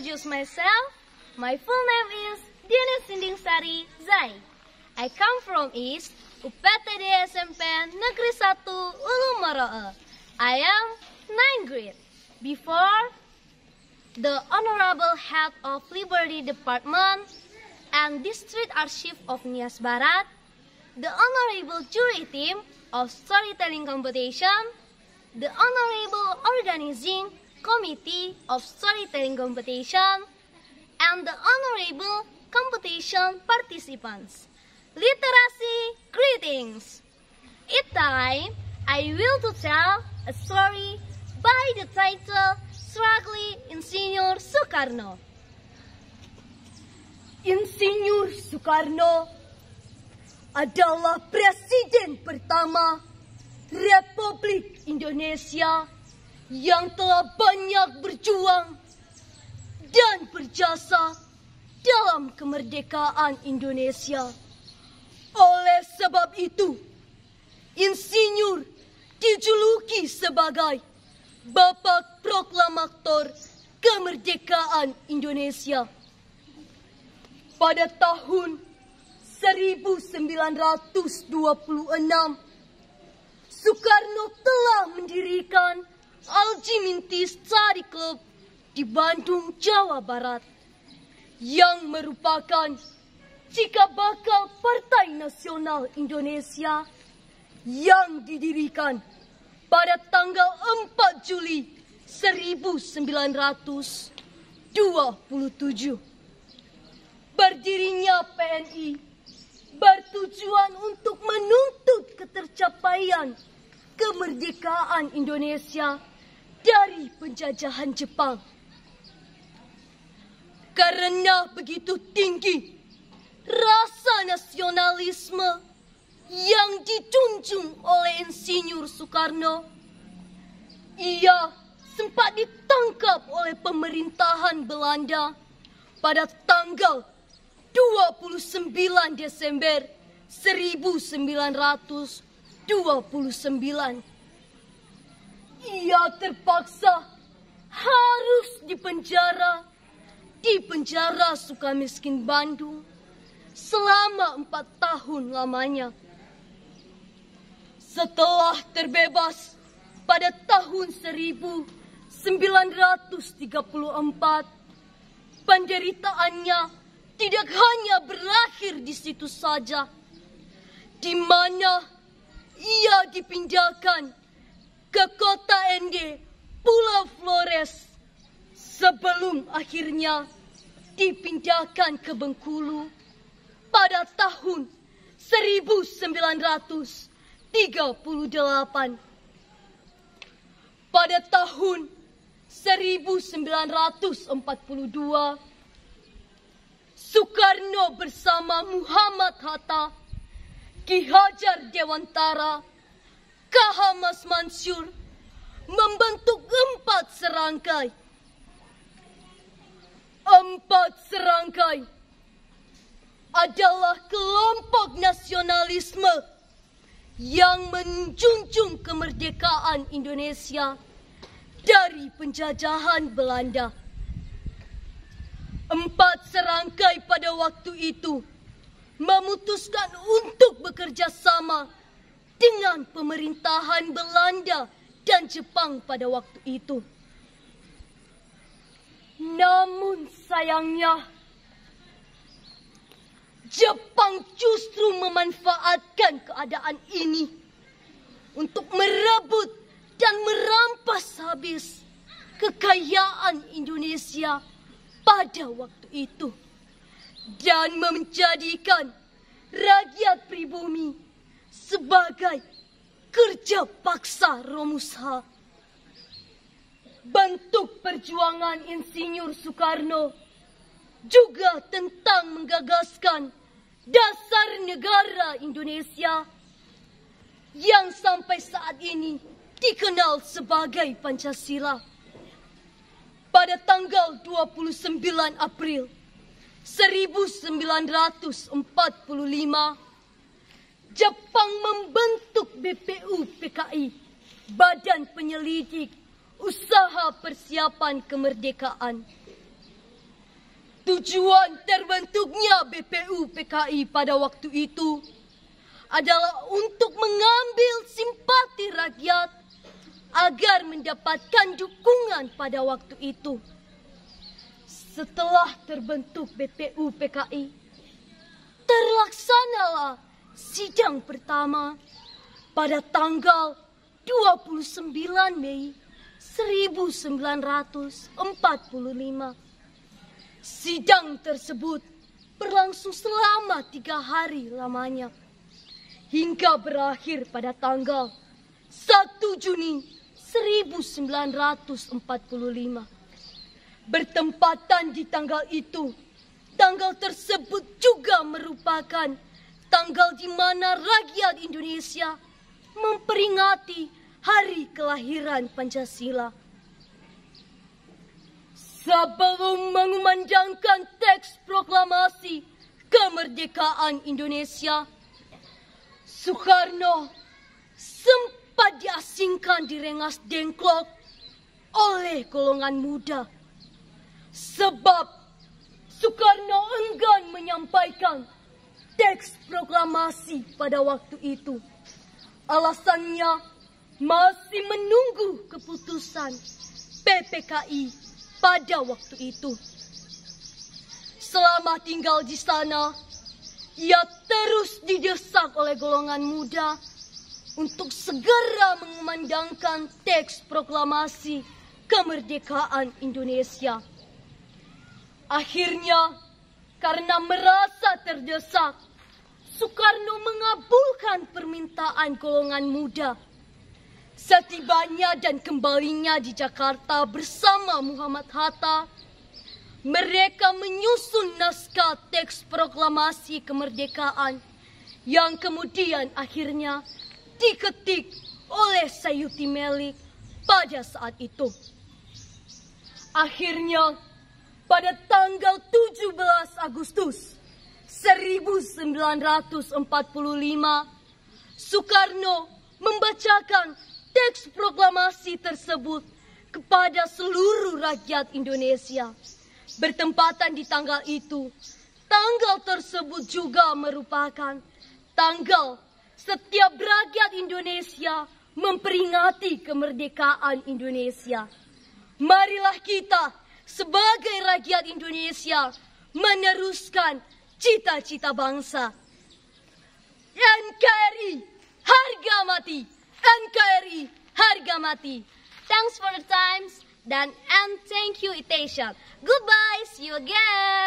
introduce myself. My full name is Diana Sindingsari Zai. I come from East, UPTD SMP Negeri 1 Ulu Moroe. I am 9th grade. Before, the Honorable Head of Liberty Department and District Archive of Nias Barat, the Honorable Jury Team of Storytelling Competition, the Honorable Organizing Committee of Storytelling Competition, and the Honorable Competition Participants. Literasi greetings. It's time I will to tell a story by the title Struggling Insinyur Soekarno. Insinyur Soekarno adalah presiden pertama Republik Indonesia yang telah banyak berjuang dan berjasa dalam kemerdekaan Indonesia. Oleh sebab itu, Insinyur dijuluki sebagai Bapak Proklamator Kemerdekaan Indonesia. Pada tahun 1926, Soekarno telah mendirikan Al-Jiminti Study Club di Bandung, Jawa Barat, yang merupakan cikal bakal Partai Nasional Indonesia yang didirikan pada tanggal 4 Juli 1927. Berdirinya PNI bertujuan untuk menuntut ketercapaian kemerdekaan Indonesia dari penjajahan Jepang. Karena begitu tinggi rasa nasionalisme yang dijunjung oleh Insinyur Soekarno, ia sempat ditangkap oleh pemerintahan Belanda pada tanggal 29 Desember 1929. Ia terpaksa harus dipenjara di penjara Sukamiskin Bandung selama 4 tahun lamanya. Setelah terbebas pada tahun 1934, penderitaannya tidak hanya berakhir di situ saja, di mana ia dipindahkan ke kota Ende, Pulau Flores, sebelum akhirnya dipindahkan ke Bengkulu pada tahun 1938. Pada tahun 1942, Soekarno bersama Muhammad Hatta, Ki Hajar Dewantara, K.H. Mas Mansur membentuk 4 serangkai. 4 serangkai adalah kelompok nasionalisme yang menjunjung kemerdekaan Indonesia dari penjajahan Belanda. 4 serangkai pada waktu itu memutuskan untuk bekerja sama dengan pemerintahan Belanda dan Jepang pada waktu itu. Namun sayangnya, Jepang justru memanfaatkan keadaan ini untuk merebut dan merampas habis kekayaan Indonesia pada waktu itu dan menjadikan rakyat pribumi sebagai kerja paksa Romusha. Bentuk perjuangan Insinyur Soekarno juga tentang menggagaskan dasar negara Indonesia yang sampai saat ini dikenal sebagai Pancasila. Pada tanggal 29 April 1945, Jepang membentuk BPU PKI, Badan Penyelidik Usaha Persiapan Kemerdekaan. Tujuan terbentuknya BPU PKI pada waktu itu adalah untuk mengambil simpati rakyat agar mendapatkan dukungan pada waktu itu. Setelah terbentuk BPU PKI, terlaksanalah sidang pertama pada tanggal 29 Mei 1945. Sidang tersebut berlangsung selama 3 hari lamanya, hingga berakhir pada tanggal 1 Juni 1945. Bertempatan di tanggal itu, tanggal tersebut juga merupakan tanggal di mana rakyat Indonesia memperingati hari kelahiran Pancasila. Sebelum mengumandangkan teks proklamasi kemerdekaan Indonesia, Soekarno sempat diasingkan di Rengas Dengklok oleh golongan muda. Sebab Soekarno enggan menyampaikan teks proklamasi pada waktu itu. Alasannya masih menunggu keputusan PPKI pada waktu itu. Selama tinggal di sana, ia terus didesak oleh golongan muda untuk segera mengumandangkan teks proklamasi kemerdekaan Indonesia. Akhirnya, karena merasa terdesak, Soekarno mengabulkan permintaan golongan muda. Setibanya dan kembalinya di Jakarta bersama Muhammad Hatta, mereka menyusun naskah teks proklamasi kemerdekaan yang kemudian akhirnya diketik oleh Sayuti Melik pada saat itu. Akhirnya, pada tanggal 17 Agustus 1945, Soekarno membacakan teks proklamasi tersebut kepada seluruh rakyat Indonesia. Bertempatan di tanggal itu, tanggal tersebut juga merupakan tanggal setiap rakyat Indonesia memperingati kemerdekaan Indonesia. Marilah kita sebagai rakyat Indonesia meneruskan cita-cita bangsa. NKRI harga mati, NKRI harga mati. Thanks for the times and thank you, Itation. Goodbye, see you again.